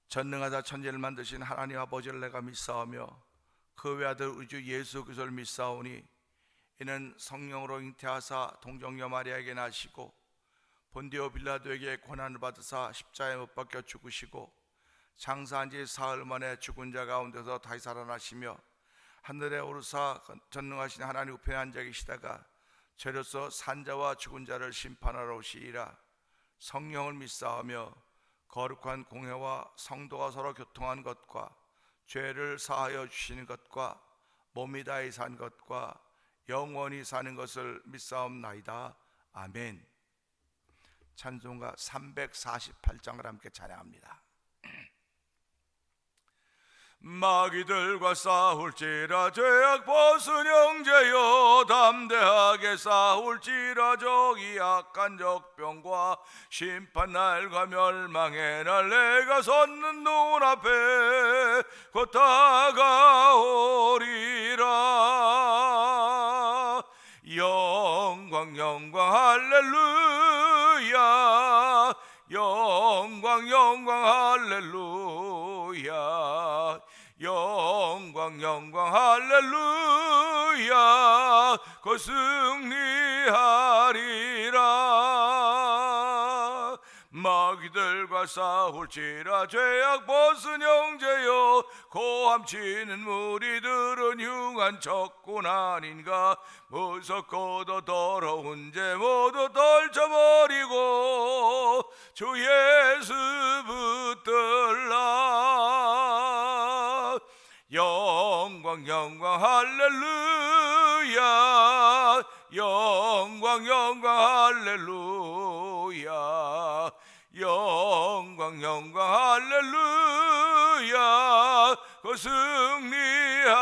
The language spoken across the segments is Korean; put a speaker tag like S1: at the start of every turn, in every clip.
S1: 전능하다 천지를 만드신 하나님 아버지를 내가 믿사오며 그 외아들 우리 주 예수 그리스도를 믿사오니 이는 성령으로 잉태하사 동정녀 마리아에게 나시고 본디오 빌라도에게 고난을 받으사 십자가에 못 박혀 죽으시고 장사한 지 사흘 만에 죽은 자 가운데서 다시 살아나시며 하늘에 오르사 전능하신 하나님 우편에 앉아 계시다가 죄로서 산자와 죽은 자를 심판하러 오시리라. 성령을 믿사오며 거룩한 공회와 성도가 서로 교통한 것과 죄를 사하여 주시는 것과 몸이 다히 산 것과 영원히 사는 것을 믿사옵나이다. 아멘. 찬송가 348장을 함께 찬양합니다. 마귀들과 싸울지라 죄악 벗은 형제여, 담대하게 싸울지라 저기 악한 적병과 심판날과 멸망의 날 내가 섰는 눈앞에 곧 다가오리라. 영광 영광 할렐루야, 영광 영광 할렐루야, 영광 영광 할렐루야, 곧 승리하리라. 마귀들과 싸울지라 죄악 벗은 형제여, 고함치는 무리들은 흉한 적군 아닌가. 무섭고도 더러운 죄 모두 떨쳐버리고 주 예수 붙들라. 영광 영광 할렐루야, 영광 영광 할렐루야, 영광 영광 할렐루야, 그 승리하리라.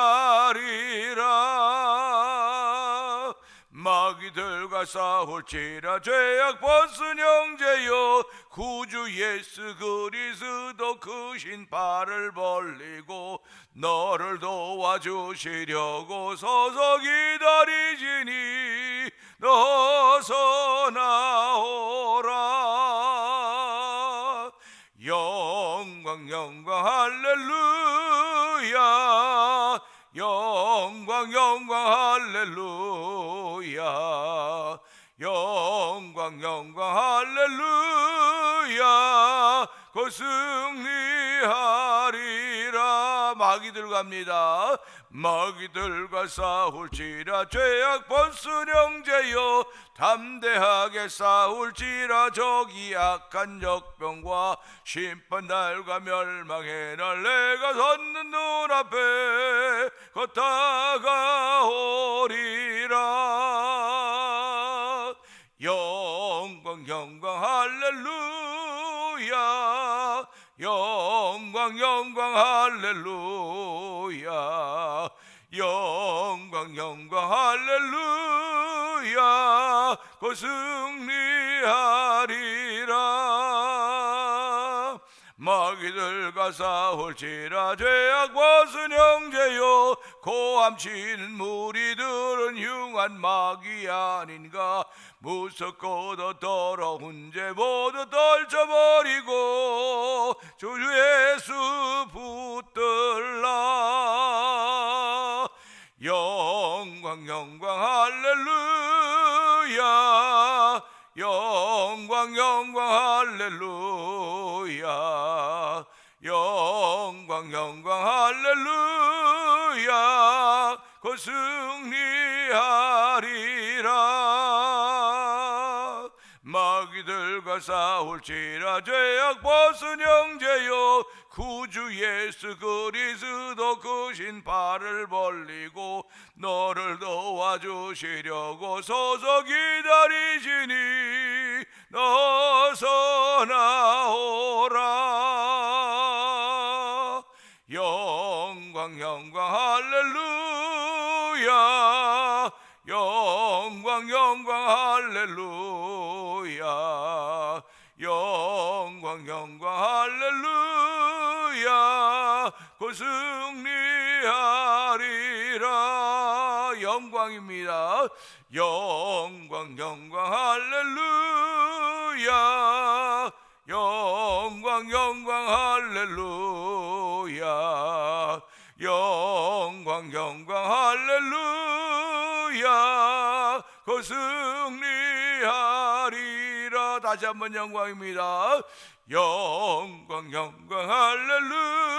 S1: 마귀들과 싸울지라 죄악 벗은 형제여, 구주 예수 그리스도 크신 발을 벌리고 너를 도와주시려고 서서 기다리시니 어서 나오라. 영광 영광 할렐루야, 영광 영광 할렐루야, 영광 영광 할렐루야, 곧 승리하리라. 마귀들과 합니다. 마귀들과 싸울지라 죄악 벗은 형제여, 담대하게 싸울지라 저기 악한 적병과 심판날과 멸망의 날 내가 섰는 눈앞에 곧 다가오리라. 영광 영광 할렐루야, 영광 영광 할렐루야, 영광 영광 할렐루야, 곧 승리하리라. 마귀들과 싸울지라 죄악 벗은 형제여, 고함치는 무리들은 흉한 마귀 아닌가. 무섭고도 더러운 죄 모두 떨쳐버리고 주 예수 붙들라. 영광 영광 할렐루야, 영광 영광 할렐루야, 영광 영광 할렐루야, 곧 승리하리라. 마귀들과 싸울지라 죄악 벗은 형제여, 구주 예수 그리스도 크신 발을 벌리고 너를 도와주시려고 서서 기다리시니 어서 나오라. 영광 영광 할렐루야, 영광 영광 할렐루야, 영광 영광 할렐루야, 곧 승리하리라. 영광입니다. 영광 영광 할렐루야, 영광 영광 할렐루야. 영광 영광 할렐루야. 그 승리하리라. 다시 한번 영광입니다. 영광 영광 할렐루야.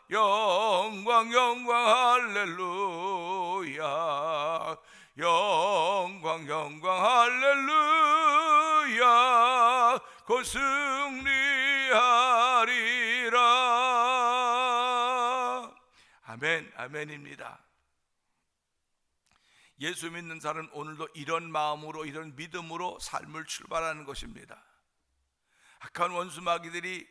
S1: 영광 영광 할렐루야. 영광 영광 할렐루야. 그 승리하리라. 아멘. 아멘입니다. 예수 믿는 사람은 오늘도 이런 마음으로, 이런 믿음으로 삶을 출발하는 것입니다. 악한 원수 마귀들이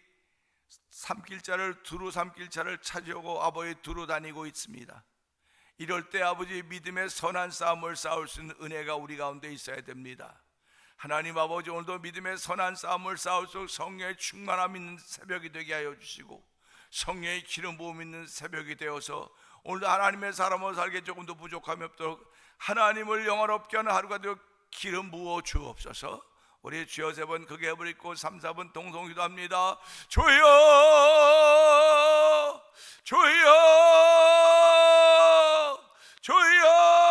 S1: 두루 삼킬자를 찾아오고 아버지 두루 다니고 있습니다. 이럴 때 아버지 믿음의 선한 싸움을 싸울 수 있는 은혜가 우리 가운데 있어야 됩니다. 하나님 아버지, 오늘도 믿음의 선한 싸움을 싸울 수 있는 성령의 충만함 있는 새벽이 되게 하여 주시고, 성령의 기름 부음 있는 새벽이 되어서 오늘도 하나님의 사람으로 살기에 조금도 부족함이 없도록 하나님을 영화롭게 하는 하루가 되어 기름 부어 주옵소서. 우리 주여 3번 크게 해버리고 3, 4번 동성 기도합니다. 주여 주여 주여.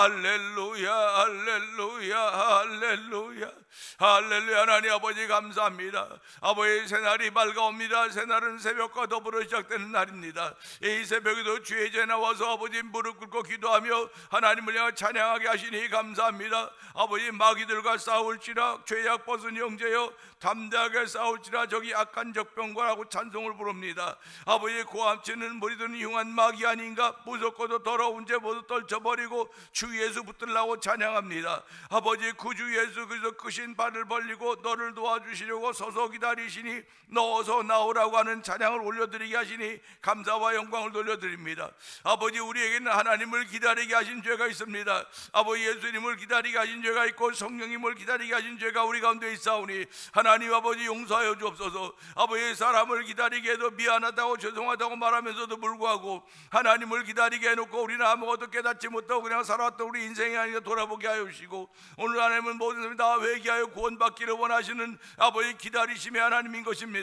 S1: 할렐루야 할렐루야 할렐루야 할렐루야. 하나님 아버지 감사합니다. 아버지 새날이 밝아옵니다. 새날은 새벽과 더불어 시작되는 날입니다. 이 새벽에도 주의 제에 나와서 아버지 무릎 꿇고 기도하며 하나님을 향해 찬양하게 하시니 감사합니다. 아버지 마귀들과 싸울지라 죄악 벗은 형제여 담대하게 싸울지라 저기 악한 적병과라고 찬송을 부릅니다. 아버지 고함치는 머리든 흉한 마귀 아닌가. 무섭고도 더러운 죄 모두 떨쳐버리고 주 예수 붙들라고 찬양합니다. 아버지 구주 예수 그리스도 크신 발을 벌리고 너를 도와주시려고 서서 기다리시니 너 어서 나오라고 하는 찬양을 올려드리게 하시니 감사와 영광을 돌려드립니다. 아버지 우리에게는 하나님을 기다리게 하신 죄가 있습니다. 아버지 예수님을 기다리게 하신 죄가 있고 성령님을 기다리게 하신 죄가 우리 가운데 있사오니 하나님 아버지 용서하여 주옵소서. 아버지 사람을 기다리게 해도 미안하다고 죄송하다고 말하면서도 불구하고 하나님을 기다리게 해놓고 우리는 아무것도 깨닫지 못하고 그냥 살아왔던 우리 인생이 아니라 돌아보게 하여 주시고, 오늘 하나님은 모든 사람이 다 회개하여 구원받기를 원하시는 아버지 기다리심의 하나님인 것입니다.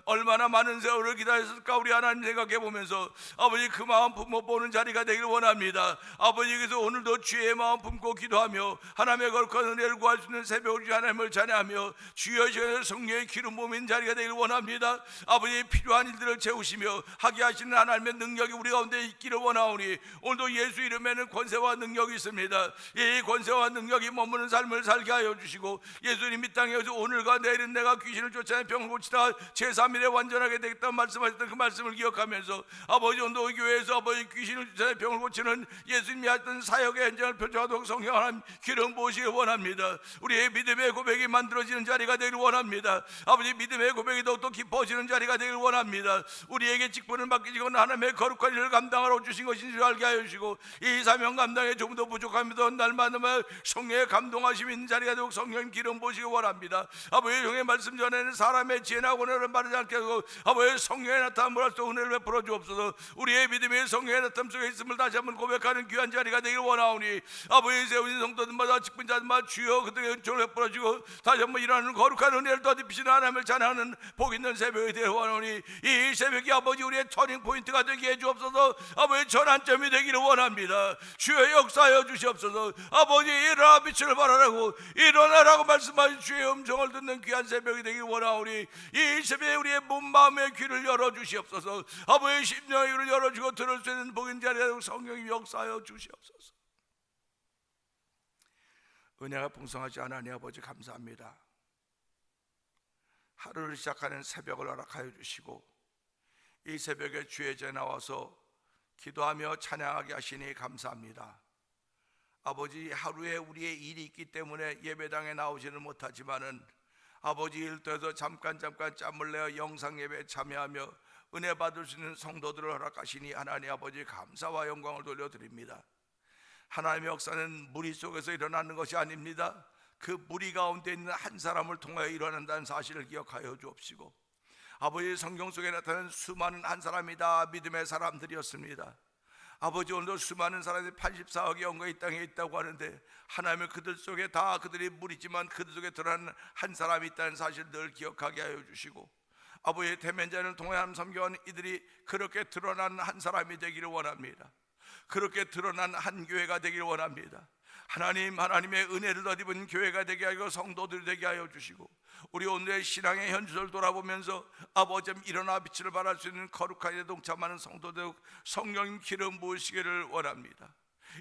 S1: 얼마나 많은 세월을 기다렸을까 우리 하나님 생각해 보면서 아버지 그 마음 품어보는 자리가 되길 원합니다. 아버지께서 오늘도 주의 마음 품고 기도하며 하나님의 거룩한 은혜를 구할 수 있는 새벽을 주 하나님을 찬양하며 주여 주여 성령의 기름 부음인 자리가 되길 원합니다. 아버지 필요한 일들을 채우시며 하게 하시는 하나님의 능력이 우리 가운데 있기를 원하오니 오늘도 예수 이름에는 권세와 능력이 있습니다. 이 권세와 능력이 머무는 삶을 살게 하여 주시고, 예수님 이 땅에서 오늘과 내일은 내가 귀신을 쫓아내 병을 고치다 제3일에 완전하게 되겠다고 말씀하셨던 그 말씀을 기억하면서 아버지 오늘도 교회에서 아버지 귀신을 쫓아내 병을 고치는 예수님이 하셨던 사역의 현장을 펼쳐가도록 성령 하나님 기름 부으시길 원합니다. 우리의 믿음의 고백이 만들어지는 자리가 되길 원합니다. 아버지 믿음의 고백이 더욱더 깊어지는 자리가 되길 원합니다. 우리에게 직분을 맡기시고 하나님의 거룩한 일을 감당하러 주신 것인 줄 알게 하여 주시고, 이 사명 감당에 조금 더 부족합니다. 날마다 성령의 감동하심이 있는 자리가 되고 성령 기름 부으시기 원합니다. 아버지 성령의 말씀 전에는 사람의 지혜나 권한을 말하지 않게 하고 아버지 성령의 나타남을 할 수 은혜를 베풀어 주옵소서. 우리의 믿음의 성령의 나타남 속에 있음을 다시 한번 고백하는 귀한 자리가 되길 원하오니 아버지 세우신 성도들마다 직분자들마다 주여 그들의 은총을 베풀어 주고 다시 한번 일어나는 거룩한 은혜를 더딥히시는 하나님을 찬양하는 복 있는 새벽이 되길 원하오니 이 새벽이 아버지 우리의 터닝 포인트가 되게 해 주옵소서. 아버지 전환점이 되기를 원합니다. 주여 역사하여 주시옵소서. 아버지 일어나 빛을 발하라고 일어나라고 말씀하신 주의 음성을 듣는 귀한 새벽이 되길 원하오니 이 새벽에 우리의 몸 마음의 귀를 열어주시옵소서. 아버지 심령의 귀를 열어주고 들을 수 있는 복인 자리에 성령이 역사하여 주시옵소서. 은혜가 풍성하지 하나님 아버지 감사합니다. 하루를 시작하는 새벽을 허락하여 주시고 이 새벽에 주의 제에 나와서 기도하며 찬양하게 하시니 감사합니다. 아버지 하루에 우리의 일이 있기 때문에 예배당에 나오지는 못하지만은 아버지 일터에서 잠깐 짬을 내어 영상 예배에 참여하며 은혜 받을 수 있는 성도들을 허락하시니 하나님 아버지 감사와 영광을 돌려드립니다. 하나님의 역사는 무리 속에서 일어나는 것이 아닙니다. 그 무리 가운데 있는 한 사람을 통하여 일어난다는 사실을 기억하여 주옵시고, 아버지 성경 속에 나타난 수많은 한 사람이 다 믿음의 사람들이었습니다. 아버지, 오늘도 수많은 사람들이 84억의 영광이 이 땅에 있다고 하는데 하나님은 그들 속에 다 그들이 무리지만 그들 속에 드러나는 한 사람이 있다는 사실을 늘 기억하게 하여 주시고, 아버지의 대면자를 통해 하나님 섬겨온 이들이 그렇게 드러나는 한 사람이 되기를 원합니다. 그렇게 드러난 한 교회가 되기를 원합니다. 하나님, 하나님의 은혜를 덧입은 교회가 되게 하고 성도들이 되게 하여 주시고, 우리 오늘의 신앙의 현주를 돌아보면서 아버지 일어나 빛을 발할 수 있는 거룩한 일에 동참하는 성도들 성령님 기름 부으시기를 원합니다.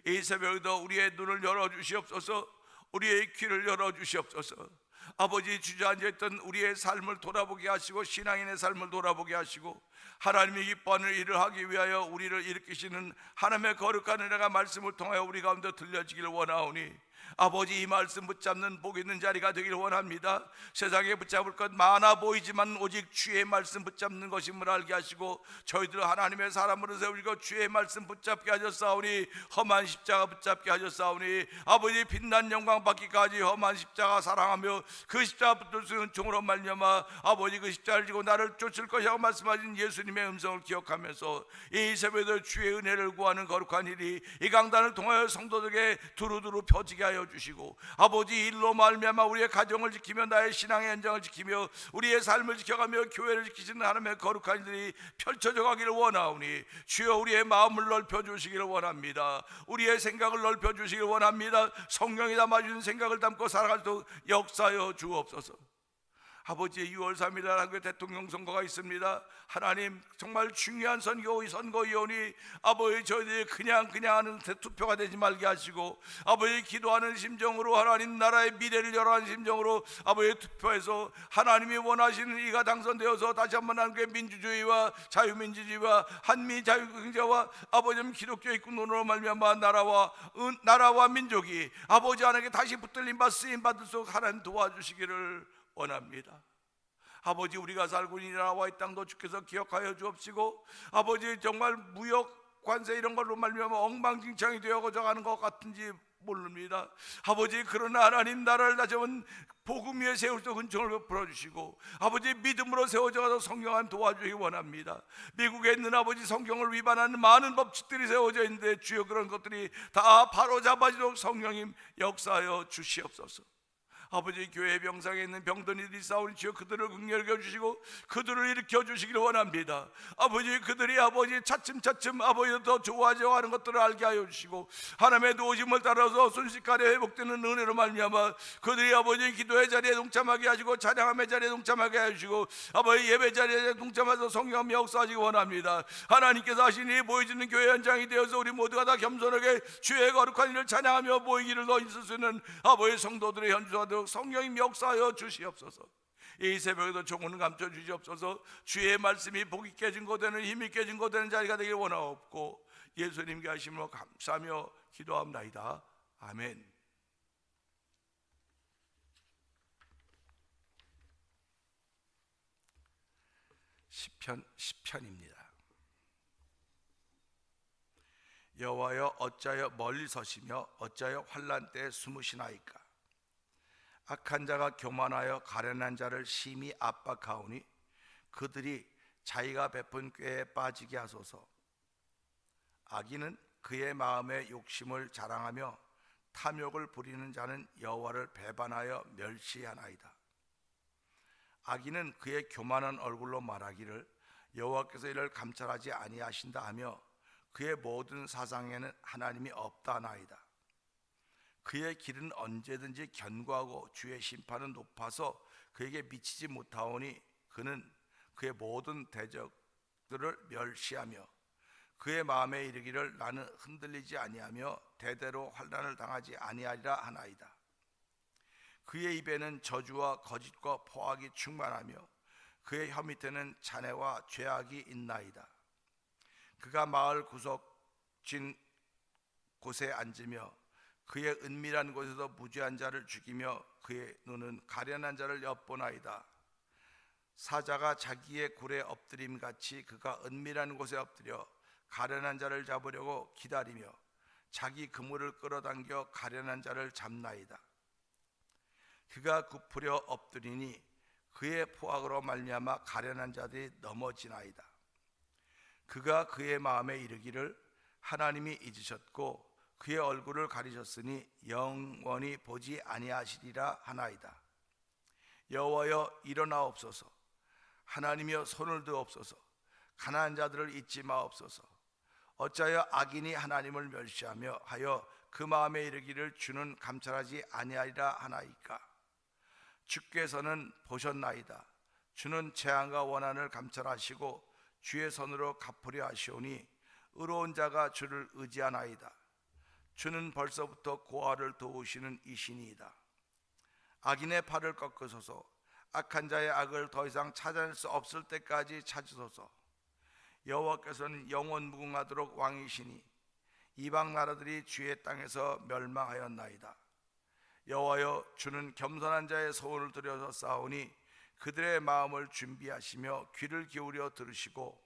S1: 이 새벽에도 우리의 눈을 열어주시옵소서. 우리의 귀를 열어주시옵소서. 아버지, 주저앉아있던 우리의 삶을 돌아보게 하시고 신앙인의 삶을 돌아보게 하시고 하나님이 기뻐하는 일을 하기 위하여 우리를 일으키시는 하나님의 거룩한 은혜가 말씀을 통하여 우리 가운데 들려지기를 원하오니, 아버지, 이 말씀 붙잡는 복 있는 자리가 되기를 원합니다. 세상에 붙잡을 것 많아 보이지만 오직 주의 말씀 붙잡는 것임을 알게 하시고 저희들 하나님의 사람으로 세우시고 주의 말씀 붙잡게 하셨사오니, 험한 십자가 붙잡게 하셨사오니, 아버지 빛난 영광 받기까지 험한 십자가 사랑하며 그 십자가 붙들 수 있는 종으로 말미암아 아버지 그 십자가를 지고 나를 쫓을 것이라고 말씀하신 예수님의 음성을 기억하면서 이 새벽에도 주의 은혜를 구하는 거룩한 일이 이 강단을 통하여 성도들에게 두루두루 펴지게 하여 주시고, 아버지, 일로 말미암아 우리의 가정을 지키며 나의 신앙의 현장을 지키며 우리의 삶을 지켜가며 교회를 지키시는 하나님의 거룩한 일이 펼쳐져 가기를 원하오니, 주여 우리의 마음을 넓혀 주시기를 원합니다. 우리의 생각을 넓혀 주시기를 원합니다. 성령이 담아주는 생각을 담고 살아갈 수 있도록 역사하여 주옵소서. 아버지, 6월 3일 날 한국의 대통령 선거가 있습니다. 하나님, 정말 중요한 선거이오니 아버지, 저희들이 그냥 하는 투표가 되지 말게 하시고 아버지, 기도하는 심정으로 하나님 나라의 미래를 열어하는 심정으로 아버지 투표해서 하나님이 원하시는 이가 당선되어서 다시 한번 한국의 민주주의와 자유민주주의와 한미 자유경제와 아버지 기독교의 군론으로 말미암아 나라와 민족이 아버지 하나님께 다시 붙들림 받 쓰임 받을 수 있도록 하나님 도와주시기를 원합니다. 아버지, 우리가 살고 있는 나라와 이 땅도 주께서 기억하여 주옵시고, 아버지, 정말 무역 관세 이런 걸로 말미암아 엉망진창이 되어가져 가는 것 같은지 모릅니다. 아버지, 그러나 하나님 나라를 다시 한번 복음 위에 세울 수 있는 은총을 베풀어 주시고 아버지, 믿음으로 세워져서 성경안 도와주기 원합니다. 미국에 있는 아버지 성경을 위반하는 많은 법칙들이 세워져 있는데 주여, 그런 것들이 다 바로 잡아지도록 성령님 역사하여 주시옵소서. 아버지, 교회 병상에 있는 병든이들이 싸우니 주여 그들을 긍휼히 여겨주시고 그들을 일으켜 주시기를 원합니다. 아버지, 그들이 아버지 차츰 아버지 더 좋아져 하는 것들을 알게 하여 주시고 하나님의 도우심을 따라서 순식간에 회복되는 은혜로 말미암아 그들이 아버지 기도의 자리에 동참하게 하시고 찬양함의 자리에 동참하게 하시고 아버지 예배 자리에 동참해서 성령 역사하시기 원합니다. 하나님께서 하시니 보여지는 교회 현장이 되어서 우리 모두가 다 겸손하게 주의 거룩한 일을 찬양하며 보이기를 더 있을 수 있는 아버지 성도들의 현주가 되어 성령님 역사하여 주시옵소서. 이 새벽에도 종은 감춰 주시옵소서. 주의 말씀이 복이 깨진 거 되는 힘이 깨진 거 되는 자리가 되길 원하옵고 예수님께 하심으로 감사하며 기도합나이다. 아멘. 시편 10편입니다. 여호와여, 어찌하여 멀리 서시며 어찌하여 환난 때에 숨으시나이까. 악한 자가 교만하여 가련한 자를 심히 압박하오니 그들이 자기가 베푼 꾀에 빠지게 하소서. 악인은 그의 마음의 욕심을 자랑하며 탐욕을 부리는 자는 여호와를 배반하여 멸시하나이다. 악인은 그의 교만한 얼굴로 말하기를 여호와께서 이를 감찰하지 아니하신다 하며 그의 모든 사상에는 하나님이 없다 하나이다. 그의 길은 언제든지 견고하고 주의 심판은 높아서 그에게 미치지 못하오니 그는 그의 모든 대적들을 멸시하며 그의 마음에 이르기를 나는 흔들리지 아니하며 대대로 환난을 당하지 아니하리라 하나이다. 그의 입에는 저주와 거짓과 포악이 충만하며 그의 혀 밑에는 잔해와 죄악이 있나이다. 그가 마을 구석진 곳에 앉으며 그의 은밀한 곳에서 무죄한 자를 죽이며 그의 눈은 가련한 자를 엿보나이다. 사자가 자기의 굴에 엎드림 같이 그가 은밀한 곳에 엎드려 가련한 자를 잡으려고 기다리며 자기 그물을 끌어당겨 가련한 자를 잡나이다. 그가 굽으려 엎드리니 그의 포악으로 말미암아 가련한 자들이 넘어지나이다. 그가 그의 마음에 이르기를 하나님이 잊으셨고 그의 얼굴을 가리셨으니 영원히 보지 아니하시리라 하나이다. 여호와여 일어나옵소서. 하나님이여 손을 드옵소서. 가난한 자들을 잊지 마옵소서. 어찌하여 악인이 하나님을 멸시하며 하여 그 마음에 이르기를 주는 감찰하지 아니하리라 하나이까. 주께서는 보셨나이다. 주는 재앙과 원한을 감찰하시고 주의 손으로 갚으려 하시오니 의로운 자가 주를 의지하나이다. 주는 벌써부터 고아를 도우시는 이신이이다. 악인의 팔을 꺾으소서. 악한 자의 악을 더 이상 찾아낼 수 없을 때까지 찾으소서. 여호와께서는 영원 무궁하도록 왕이시니 이방 나라들이 주의 땅에서 멸망하였나이다. 여호와여 주는 겸손한 자의 소원을 들여서 싸우니 그들의 마음을 준비하시며 귀를 기울여 들으시고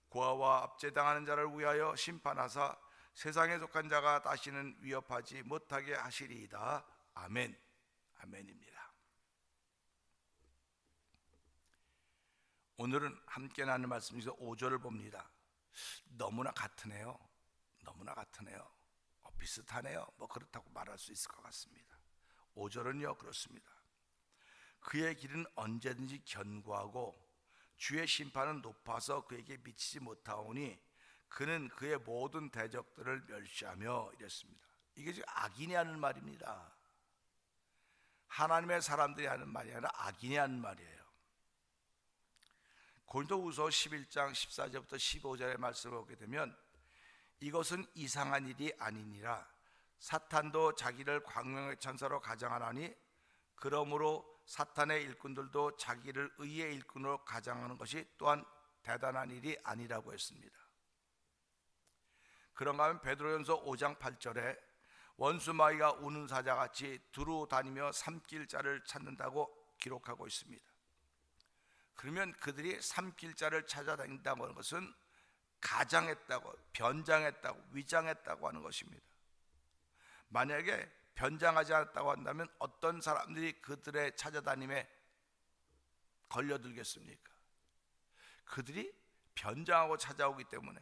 S1: 고아와 압제당하는 자를 위하여 심판하사 세상에 속한 자가 다시는 위협하지 못하게 하시리이다. 아멘. 아멘입니다. 오늘은 함께 나누는 말씀 중에서 5절을 봅니다. 너무나 같으네요. 너무나 같으네요. 비슷하네요. 그렇다고 말할 수 있을 것 같습니다. 5절은요 그렇습니다. 그의 길은 언제든지 견고하고 주의 심판은 높아서 그에게 미치지 못하오니 그는 그의 모든 대적들을 멸시하며 이랬습니다. 이게 지금 악인이 하는 말입니다. 하나님의 사람들이 하는 말이 아니라 악인이 하는 말이에요. 고린도후서 11장 14절부터 15절의 말씀을 보게 되면 이것은 이상한 일이 아니니라. 사탄도 자기를 광명의 천사로 가장하나니 그러므로 사탄의 일꾼들도 자기를 의의 일꾼으로 가장하는 것이 또한 대단한 일이 아니라고 했습니다. 그런가 하면 베드로전서 5장 8절에 원수마귀가 우는 사자같이 두루 다니며 삼킬 자를 찾는다고 기록하고 있습니다. 그러면 그들이 삼킬 자를 찾아다닌다고 하는 것은 가장했다고, 변장했다고, 위장했다고 하는 것입니다. 만약에 변장하지 않았다고 한다면 어떤 사람들이 그들의 찾아다님에 걸려들겠습니까? 그들이 변장하고 찾아오기 때문에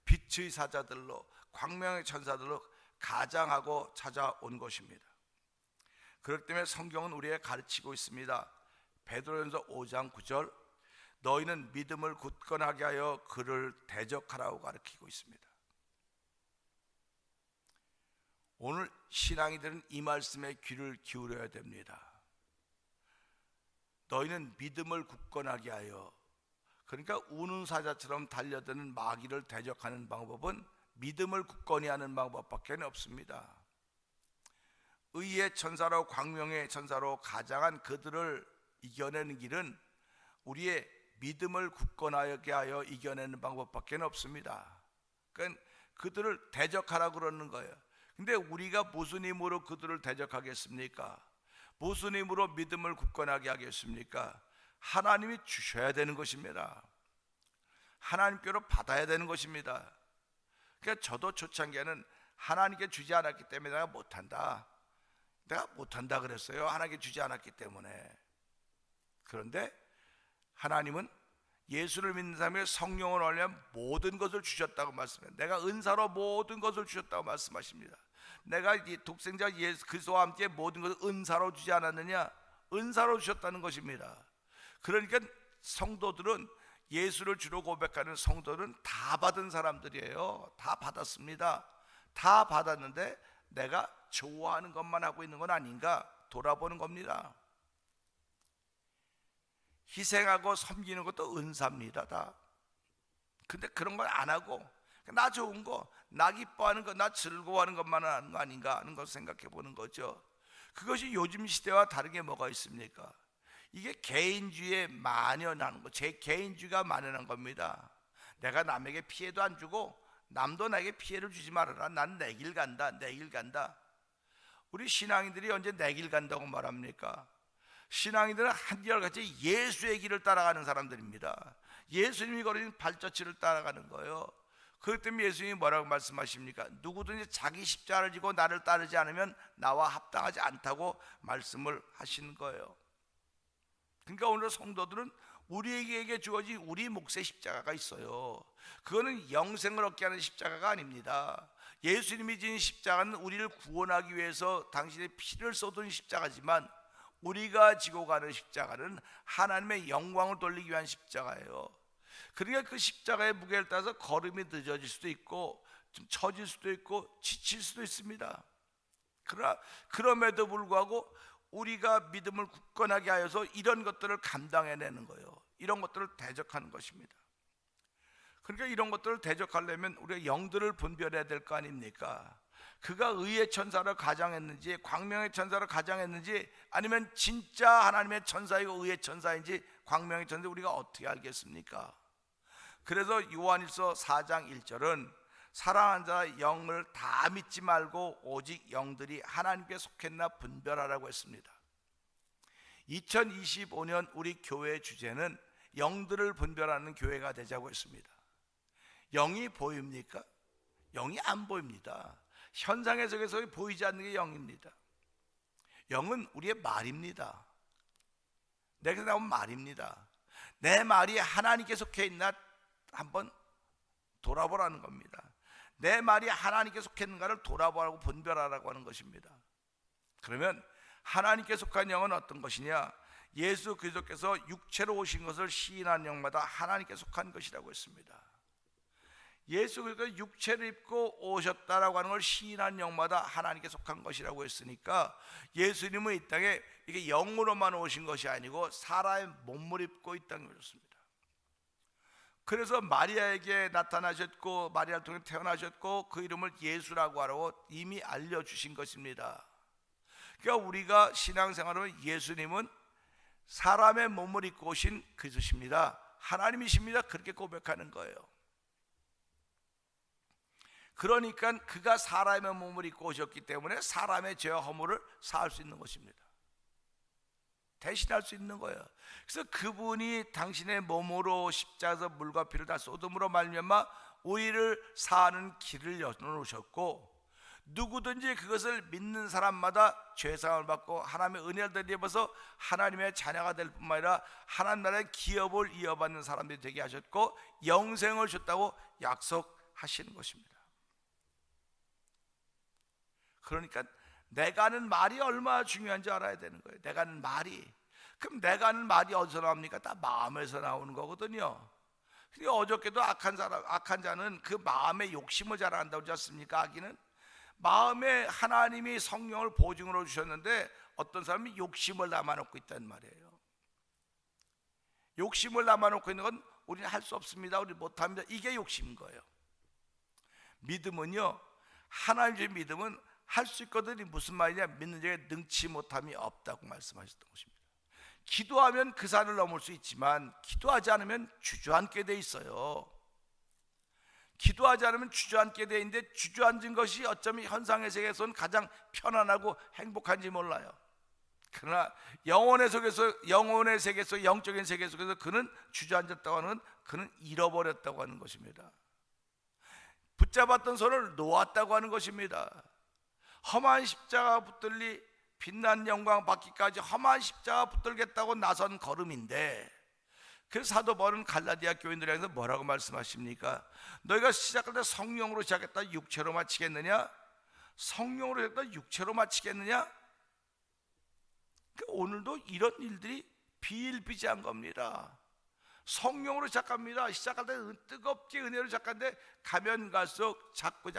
S1: 빛의 사자들로, 광명의 천사들로 가장하고 찾아온 것입니다. 그렇기 때문에 성경은 우리에게 가르치고 있습니다. 베드로전서 5장 9절 너희는 믿음을 굳건하게 하여 그를 대적하라고 가르치고 있습니다. 오늘 신앙이들은 이 말씀에 귀를 기울여야 됩니다. 너희는 믿음을 굳건하게 하여, 그러니까 우는 사자처럼 달려드는 마귀를 대적하는 방법은 믿음을 굳건히 하는 방법밖에 없습니다. 의의 천사로, 광명의 천사로 가장한 그들을 이겨내는 길은 우리의 믿음을 굳건하게 하여 이겨내는 방법밖에 없습니다. 그러니까 그들을 대적하라고 그러는 거예요. 근데 우리가 무슨 힘으로 그들을 대적하겠습니까? 무슨 힘으로 믿음을 굳건하게 하겠습니까? 하나님이 주셔야 되는 것입니다. 하나님께로 받아야 되는 것입니다. 그러니까 저도 초창기에는 하나님께 주지 않았기 때문에 내가 못한다 그랬어요. 하나님께 주지 않았기 때문에. 그런데 하나님은 예수를 믿는 사람에게 성령을 얻으면 모든 것을 주셨다고 말씀해요. 내가 은사로 모든 것을 주셨다고 말씀하십니다. 내가 이 독생자 예수 그리스도와 함께 모든 것을 은사로 주지 않았느냐? 은사로 주셨다는 것입니다. 그러니까 성도들은, 예수를 주로 고백하는 성도들은 다 받은 사람들이에요. 다 받았습니다. 다 받았는데 내가 좋아하는 것만 하고 있는 건 아닌가 돌아보는 겁니다. 희생하고 섬기는 것도 은사입니다. 다. 근데 그런 걸 안 하고 나 좋은 거, 나 기뻐하는 거, 나 즐거워하는 것만 하는 거 아닌가 하는 것을 생각해 보는 거죠. 그것이 요즘 시대와 다르게 뭐가 있습니까? 이게 개인주의에 만연하는 거, 제 개인주의가 만연한 겁니다. 내가 남에게 피해도 안 주고 남도 나에게 피해를 주지 말아라. 난 내 길 간다, 내 길 간다. 우리 신앙인들이 언제 내 길 간다고 말합니까? 신앙인들은 한결같이 예수의 길을 따라가는 사람들입니다. 예수님이 걸으신 발자취를 따라가는 거예요. 그렇기 때문에 예수님이 뭐라고 말씀하십니까? 누구든지 자기 십자가를 지고 나를 따르지 않으면 나와 합당하지 않다고 말씀을 하시는 거예요. 그러니까 오늘 성도들은 우리에게 주어진 우리 몫의 십자가가 있어요. 그거는 영생을 얻게 하는 십자가가 아닙니다. 예수님이 지은 십자가는 우리를 구원하기 위해서 당신의 피를 쏟은 십자가지만, 우리가 지고 가는 십자가는 하나님의 영광을 돌리기 위한 십자가예요. 그러니까 그 십자가의 무게를 따라서 걸음이 늦어질 수도 있고 좀 처질 수도 있고 지칠 수도 있습니다. 그러나 그럼에도 불구하고 우리가 믿음을 굳건하게 하여서 이런 것들을 감당해내는 거예요. 이런 것들을 대적하는 것입니다. 그러니까 이런 것들을 대적하려면 우리가 영들을 분별해야 될 거 아닙니까? 그가 의의 천사를 가장했는지 광명의 천사를 가장했는지, 아니면 진짜 하나님의 천사이고 의의 천사인지 광명의 천사인지 우리가 어떻게 알겠습니까? 그래서 요한일서 4장 1절은 사랑하는 자 영을 다 믿지 말고 오직 영들이 하나님께 속했나 분별하라고 했습니다. 2025년 우리 교회의 주제는 영들을 분별하는 교회가 되자고 했습니다. 영이 보입니까? 영이 안 보입니다. 현상의 세계에서 보이지 않는 게 영입니다. 영은 우리의 말입니다. 내게 나온 말입니다. 내 말이 하나님께 속해 있나 한번 돌아보라는 겁니다. 내 말이 하나님께 속했는가를 돌아보라고 분별하라고 하는 것입니다. 그러면 하나님께 속한 영은 어떤 것이냐? 예수 그리스도께서 육체로 오신 것을 시인한 영마다 하나님께 속한 것이라고 했습니다. 예수 그리스도가 육체를 입고 오셨다라고 하는 걸 시인한 영마다 하나님께 속한 것이라고 했으니까, 예수님은 이 땅에 이게 영으로만 오신 것이 아니고 사람의 몸을 입고 이 땅에 오셨습니다. 그래서 마리아에게 나타나셨고 마리아를 통해 태어나셨고 그 이름을 예수라고 하라고 이미 알려주신 것입니다. 그러니까 우리가 신앙생활을 예수님은 사람의 몸을 입고 오신 그리스도십니다, 하나님이십니다, 그렇게 고백하는 거예요. 그러니까 그가 사람의 몸을 입고 오셨기 때문에 사람의 죄와 허물을 사할 수 있는 것입니다. 대신할 수 있는 거예요. 그래서 그분이 당신의 몸으로 십자가에서 물과 피를 다 쏟음으로 말미암아 우리를 사하는 길을 열어놓으셨고, 누구든지 그것을 믿는 사람마다 죄사함을 받고 하나님의 은혜를 입어서 하나님의 자녀가 될 뿐만 아니라 하나님 나라의 기업을 이어받는 사람들이 되게 하셨고 영생을 줬다고 약속하시는 것입니다. 그러니까 내가 하는 말이 얼마나 중요한지 알아야 되는 거예요. 내가 하는 말이. 그럼 내가 하는 말이 어디서 나옵니까? 다 마음에서 나오는 거거든요. 그러니까 어저께도 악한 자는 그 마음의 욕심을 자랑한다고 그러지 않습니까? 악인은 마음에 하나님이 성령을 보증으로 주셨는데 어떤 사람이 욕심을 담아놓고 있단 말이에요. 욕심을 담아놓고 있는 건 우리는 할 수 없습니다, 우리 못합니다, 이게 욕심인 거예요. 믿음은요, 하나님의 믿음은 할 수 있거든요. 무슨 말이냐? 믿는 자에게 능치 못함이 없다고 말씀하셨던 것입니다. 기도하면 그 산을 넘을 수 있지만 기도하지 않으면 주저앉게 돼 있어요. 기도하지 않으면 주저앉게 돼 있는데, 주저앉은 것이 어쩌면 현상의 세계에서는 가장 편안하고 행복한지 몰라요. 그러나 영혼의 세계에서, 영적인 세계 속에서 그는 주저앉았다고 하는, 그는 잃어버렸다고 하는 것입니다. 붙잡았던 손을 놓았다고 하는 것입니다. 험한 십자가 붙들리 빛난 영광 받기까지 험한 십자가 붙들겠다고 나선 걸음인데, 그래서 사도 바울은 갈라디아 교인들에게 뭐라고 말씀하십니까? 너희가 시작할 때 성령으로 시작했다 육체로 마치겠느냐? 성령으로 시작했다 육체로 마치겠느냐? 오늘도 이런 일들이 비일비재한 겁니다. 성령으로 시작합니다. 시작할 때 뜨겁게 은혜로 시작하는데 가면 갈수록 자꾸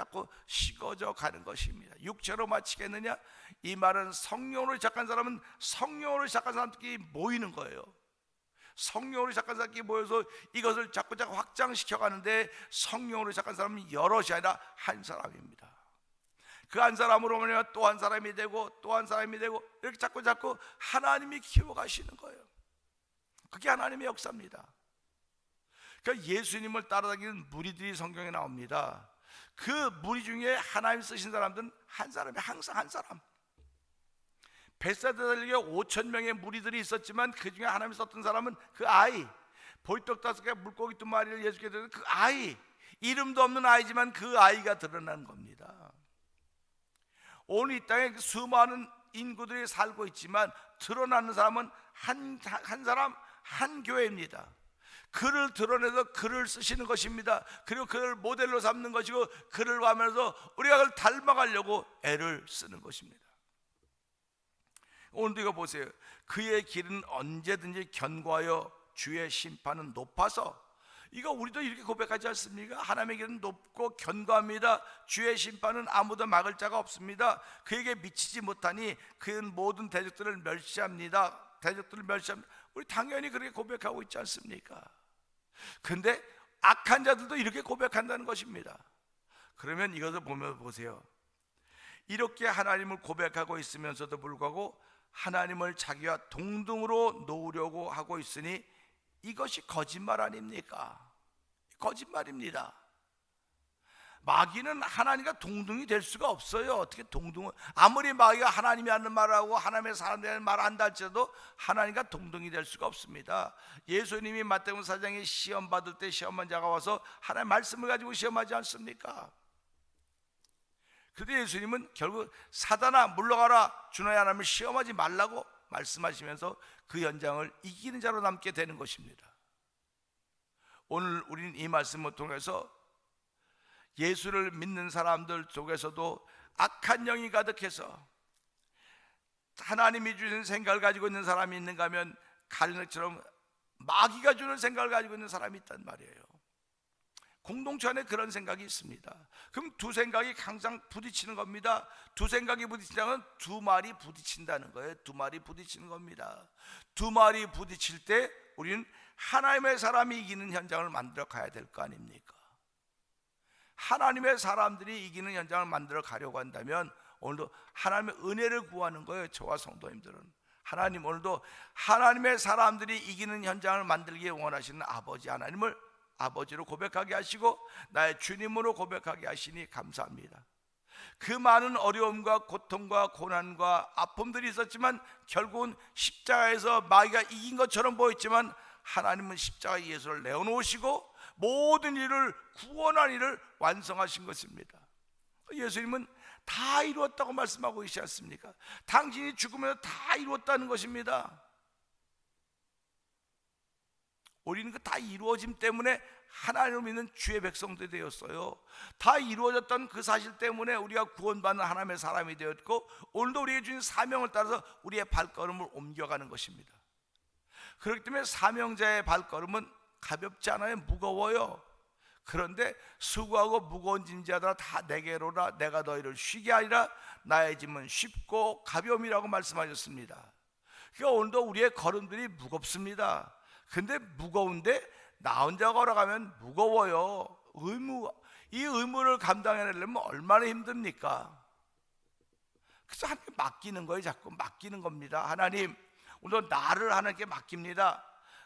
S1: 식어져 가는 것입니다. 육체로 마치겠느냐? 이 말은 성령으로 시작한 사람은 성령으로 시작한 사람들끼리 모이는 거예요. 성령으로 시작한 사람끼리 모여서 이것을 자꾸 확장시켜 가는데, 성령으로 시작한 사람은 여럿이 아니라 한 사람입니다. 그 한 사람으로 말하면 또 한 사람이 되고 또 한 사람이 되고, 이렇게 자꾸 하나님이 키워가시는 거예요. 그게 하나님의 역사입니다. 그러니까 예수님을 따라다니는 무리들이 성경에 나옵니다. 그 무리 중에 하나님 쓰신 사람들은 한 사람이 항상 한 사람. 벳사다에 5,000명의 무리들이 있었지만 그 중에 하나님 썼던 사람은 그 아이, 보리떡 5개 물고기 2마리를 예수께 드리는 그 아이, 이름도 없는 아이지만 그 아이가 드러나는 겁니다. 오늘 이 땅에 수많은 인구들이 살고 있지만 드러나는 사람은 한 사람 한 교회입니다. 그를 드러내서 글을 쓰시는 것입니다. 그리고 그를 모델로 삼는 것이고 그를 하면서 우리가 그를 닮아가려고 애를 쓰는 것입니다. 오늘도 이거 보세요. 그의 길은 언제든지 견고하여 주의 심판은 높아서, 이거 우리도 이렇게 고백하지 않습니까? 하나님의 길은 높고 견고합니다. 주의 심판은 아무도 막을 자가 없습니다. 그에게 미치지 못하니 그는 모든 대적들을 멸시합니다. 우리 당연히 그렇게 고백하고 있지 않습니까? 근데 악한 자들도 이렇게 고백한다는 것입니다. 그러면 이것을 보면 보세요. 이렇게 하나님을 고백하고 있으면서도 불구하고 하나님을 자기와 동등으로 놓으려고 하고 있으니 이것이 거짓말 아닙니까? 거짓말입니다. 마귀는 하나님과 동등이 될 수가 없어요. 어떻게 동등을, 아무리 마귀가 하나님이 하는 말하고 하나님의 사람들이 하는 말을 한다 할지라도 하나님과 동등이 될 수가 없습니다. 예수님이 마태복음 4장에 시험 받을 때 시험한 자가 와서 하나님의 말씀을 가지고 시험하지 않습니까? 그런데 예수님은 결국 사단아 물러가라, 주너의 하나님을 시험하지 말라고 말씀하시면서 그 현장을 이기는 자로 남게 되는 것입니다. 오늘 우리는 이 말씀을 통해서 예수를 믿는 사람들 속에서도 악한 영이 가득해서 하나님이 주신 생각을 가지고 있는 사람이 있는가 하면 가룟처럼 마귀가 주는 생각을 가지고 있는 사람이 있단 말이에요. 공동체 안에 그런 생각이 있습니다. 그럼 두 생각이 항상 부딪히는 겁니다. 두 생각이 부딪히자면 두 말이 부딪힌다는 거예요. 두 말이 부딪히는 겁니다. 두 말이 부딪힐 때 우리는 하나님의 사람이 이기는 현장을 만들어 가야 될 거 아닙니까? 하나님의 사람들이 이기는 현장을 만들어 가려고 한다면 오늘도 하나님의 은혜를 구하는 거예요. 저와 성도님들은 하나님, 오늘도 하나님의 사람들이 이기는 현장을 만들기 원하시는 아버지 하나님을 아버지로 고백하게 하시고 나의 주님으로 고백하게 하시니 감사합니다. 그 많은 어려움과 고통과 고난과 아픔들이 있었지만 결국은 십자가에서 마귀가 이긴 것처럼 보였지만 하나님은 십자가에 예수를 내어놓으시고 모든 일을 구원한 일을 완성하신 것입니다. 예수님은 다 이루었다고 말씀하고 계시지 않습니까? 당신이 죽으면서 다 이루었다는 것입니다. 우리는 그 다 이루어짐 때문에 하나님을 믿는 주의 백성들이 되었어요. 다 이루어졌던 그 사실 때문에 우리가 구원받는 하나님의 사람이 되었고 오늘도 우리에게 주신 사명을 따라서 우리의 발걸음을 옮겨가는 것입니다. 그렇기 때문에 사명자의 발걸음은 가볍지 않아요. 무거워요. 그런데 수고하고 무거운 짐자들아 다 내게로라, 내가 너희를 쉬게 하리라. 나의 짐은 쉽고 가벼움이라고 말씀하셨습니다. 그러니까 오늘도 우리의 걸음들이 무겁습니다. 근데 무거운데 나 혼자 걸어가면 무거워요. 이 의무를 감당해내려면 얼마나 힘듭니까? 그래서 하나님께 맡기는 거예요. 자꾸 맡기는 겁니다. 하나님, 오늘 나를 하나님께 맡깁니다.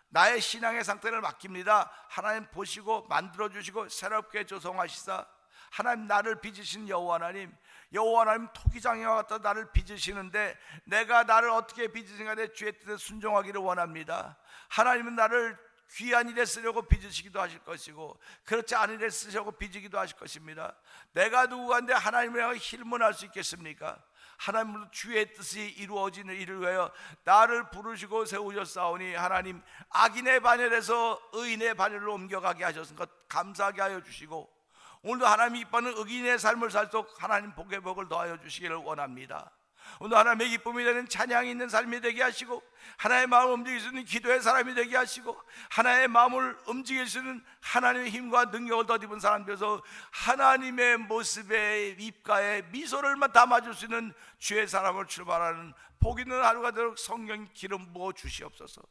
S1: 나의 신앙의 상태를 맡깁니다. 하나님 보시고 만들어주시고 새롭게 조성하시사 하나님, 나를 빚으신 여호와 하나님, 여호와 하나님 토기장애와 같아 나를 빚으시는데 내가 나를 어떻게 빚으신가 내 주의 뜻에 순종하기를 원합니다. 하나님은 나를 귀한 일에 쓰려고 빚으시기도 하실 것이고 그렇지 않은 일에 쓰려고 빚으기도 하실 것입니다. 내가 누구간데 하나님을 향해 힐문할 수 있겠습니까? 하나님은 주의 뜻이 이루어지는 일을 위하여 나를 부르시고 세우셨사오니 하나님, 악인의 반열에서 의인의 반열로 옮겨가게 하셨은 것 감사하게 하여 주시고 오늘도 하나님이 이뻐하는 의인의 삶을 살도록 하나님 복의 복을 더하여 주시기를 원합니다. 오늘 하나님의 기쁨이 되는 찬양이 있는 삶이 되게 하시고 하나의 마음을 움직일 수 있는 기도의 사람이 되게 하시고 하나의 마음을 움직일 수 있는 하나님의 힘과 능력을 덧입은 사람 되어서 하나님의 모습에 입가에 미소를만 담아줄 수 있는 주의 사람을 출발하는 복 있는 하루가 되도록 성령 기름 부어 주시옵소서.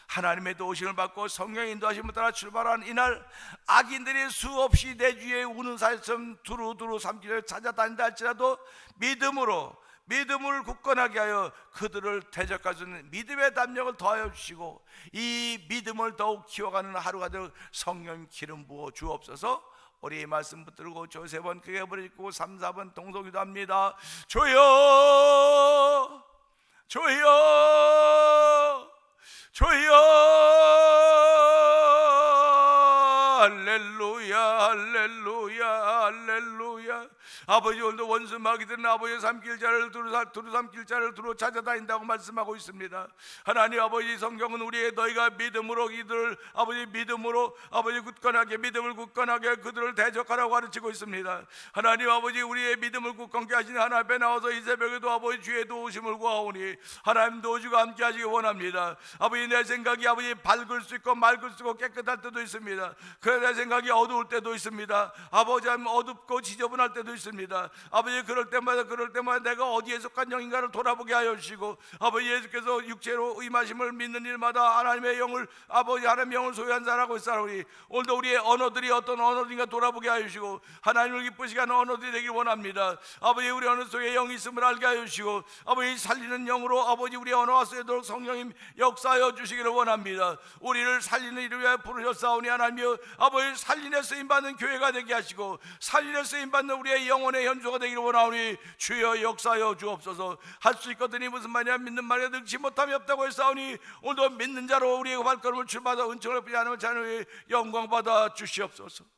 S1: 하나님의 도우심을 받고 성령의 인도하심을 따라 출발한 이날 악인들이 수없이 내 주위에 우는 사슴처럼 두루두루 삼키려 찾아다닌다 할지라도 믿음을 굳건하게 하여 그들을 대적할 수 있는 믿음의 담력을 더하여 주시고 이 믿음을 더욱 키워가는 하루가 되어 성령 기름 부어 주옵소서. 우리 말씀 붙들고 저 3번 크게 부르짖고 3, 4번 동성기도 합니다. 주여 주여 주여 할렐루야 할렐루야 할렐루야. 아버지 오늘도 원수 마귀들은 아버지의 삼킬 자를 두루 삼킬 자를 두루 찾아다닌다고 말씀하고 있습니다. 하나님 아버지, 성경은 우리의 너희가 믿음으로 이들을 아버지 믿음으로 아버지 굳건하게 믿음을 굳건하게 그들을 대적하라고 가르치고 있습니다. 하나님 아버지, 우리의 믿음을 굳건케 하시는 하나님 앞에 나와서 이 새벽에도 아버지 주의 도우심을 구하오니 하나님 도우시고 함께 하시기 원합니다. 아버지, 내 생각이 아버지 밝을 수 있고 맑을 수 있고 깨끗할 때도 있습니다. 그래 내 생각이 어두울 때도 있습니다. 아버지, 어둡고 지저분할 때도 있습니다. 아버지, 그럴 때마다 내가 어디에 속한 영인가를 돌아보게 하여 주시고, 아버지 예수께서 육체로 임하심을 믿는 일마다 하나님의 영을 아버지 하나님의 영을 소유한 자라고 있사오니 오늘도 우리의 언어들이 어떤 언어인가 돌아보게 하여 주시고 하나님을 기쁘시게 하는 언어들이 되길 원합니다. 아버지, 우리 언어 속에 영이 있음을 알게 하여 주시고 아버지 살리는 영으로 아버지 우리 언어가 쓰여도록 성령님 역사하여 주시기를 원합니다. 우리를 살리는 일을 위하여 부르셨사오니 하나님이여 아버지 살리는 쓰임받는 교회가 되게 하시고 살리는 쓰임받는 우리의 영혼의 현주가 되기를 원하오니 주여 역사하여 주옵소서. 할 수 있거든이 무슨 말이냐, 믿는 말에 능치 못함이 없다고 했사오니 오늘도 믿는 자로 우리의 발걸음을 출마하다 은총을 부여하는 자녀의 영광 받아 주시옵소서.